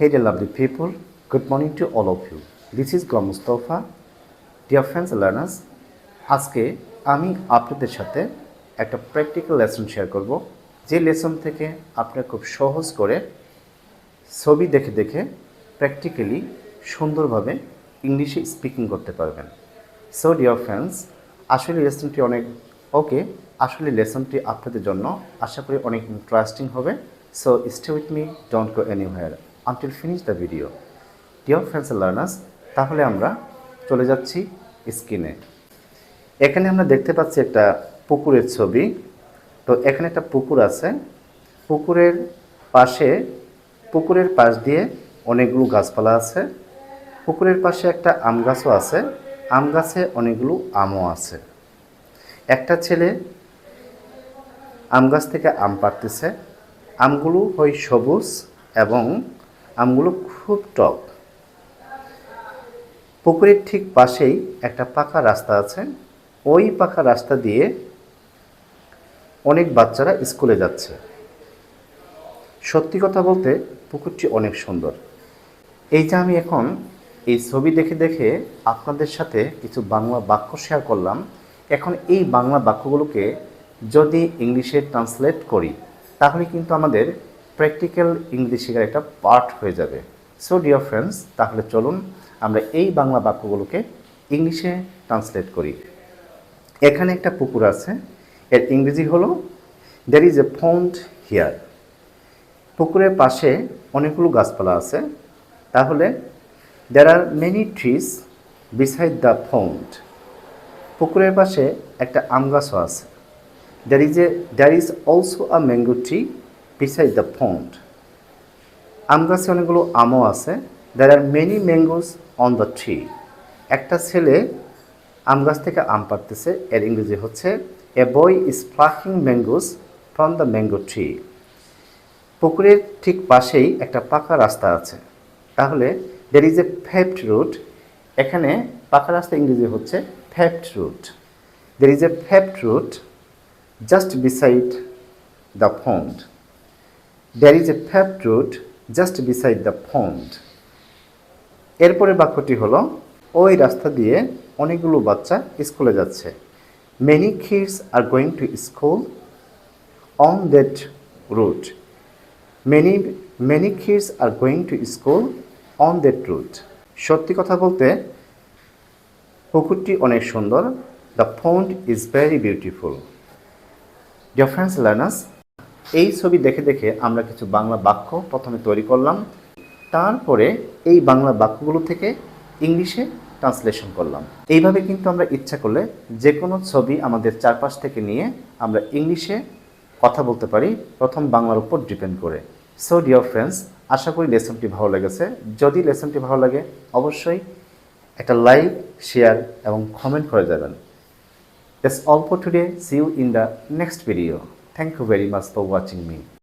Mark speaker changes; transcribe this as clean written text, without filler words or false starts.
Speaker 1: Hey dear lovely people, good morning to all of you. This is Glam Mustafa. Dear friends and learners, আজকে আমি আপনাদের সাথে একটা practical lesson share করব, যে লেসন থেকে আপনারা খুব সহজ করে ছবি দেখে দেখে প্র্যাকটিক্যালি সুন্দরভাবে ইংলিশে স্পিকিং করতে পারবেন। সো ডিয়ার ফ্রেন্ডস, আসলে লেসনটি আসলে লেসনটি আপনাদের জন্য আশা করি অনেক ইন্টারেস্টিং হবে। So stay with me, don't go anywhere until finish the video. Dear friends and learners, তাহলে আমরা চলে যাচ্ছি স্ক্রিনে। এখানে আমরা দেখতে পাচ্ছি একটা পুকুরের ছবি। তো এখানে একটা পুকুর আছে, পুকুরের পাশ দিয়ে অনেকগুলো গাছপালা আছে। পুকুরের পাশে একটা আম গাছও আছে, আম গাছে অনেকগুলো আমও আছে। একটা ছেলে আম গাছ থেকে আম পাড়তেছে। আমগুলো হয় সবুজ এবং আমগুলো খুব টক। পুকুরের ঠিক পাশেই একটা পাকা রাস্তা আছে, ওই পাকা রাস্তা দিয়ে অনেক বাচ্চারা স্কুলে যাচ্ছে। সত্যি কথা বলতে পুকুরটি অনেক সুন্দর। এই যে আমি এখন এই ছবি দেখে দেখে আপনাদের সাথে কিছু বাংলা বাক্য শেয়ার করলাম। এখন এই বাংলা বাক্যগুলোকে যদি ইংলিশে ট্রান্সলেট করি তাহলে কিন্তু আমাদের প্র্যাকটিক্যাল ইংলিশ শেখার একটা পার্ট হয়ে যাবে। সো ডিয়ার ফ্রেন্ডস, তাহলে চলুন আমরা এই বাংলা বাক্যগুলোকে ইংলিশে ট্রান্সলেট করি। এখানে একটা পুকুর আছে, এর ইংরেজি হলো there is a pond here. পুকুরের পাশে অনেকগুলো গাছপালা আছে, তাহলে there are many trees beside the pond. পুকুরের পাশে একটা আম গাছও আছে। There is also a mango tree beside the pond. আম গাছে অনেকগুলো আমও আছে। There are many mangoes on the tree. একটা ছেলে আম গাছ থেকে আম পাড়তেছে, এর ইংরেজি হচ্ছে a boy is plucking mangoes from the mango tree. পুকুরের ঠিক পাশেই একটা পাকা রাস্তা আছে, তাহলে there is a paved road. এখানে পাকা রাস্তা ইংরেজি হচ্ছে paved road. There is a paved road just beside the pond. There is a paved road just beside the pond. এরপরে বাক্যটি হলো ওই রাস্তা দিয়ে অনেকগুলো বাচ্চা স্কুলে যাচ্ছে। Many kids are going to school on that route. Many kids are going to school on that route. সত্যি কথা বলতে পুকুরটি অনেক সুন্দর। The pond is very beautiful. Dear friends learners, এই ছবি দেখে দেখে আমরা কিছু বাংলা বাক্য প্রথমে তৈরি করলাম, তারপরে এই বাংলা বাক্যগুলো থেকে ইংলিশে ট্রান্সলেশন করলাম। এইভাবে কিন্তু আমরা ইচ্ছা করলে যে কোনো ছবি আমাদের চারপাশ থেকে নিয়ে আমরা ইংলিশে কথা বলতে পারি, প্রথম বাংলার উপর ডিপেন্ড করে। সো ডিয়ার ফ্রেন্ডস, আশা করি লেসনটি ভালো লেগেছে। যদি লেসনটি ভালো লাগে অবশ্যই একটা লাইক, শেয়ার এবং কমেন্ট করে যাবেন। That's all for today. See you in the next video. Thank you very much for watching me.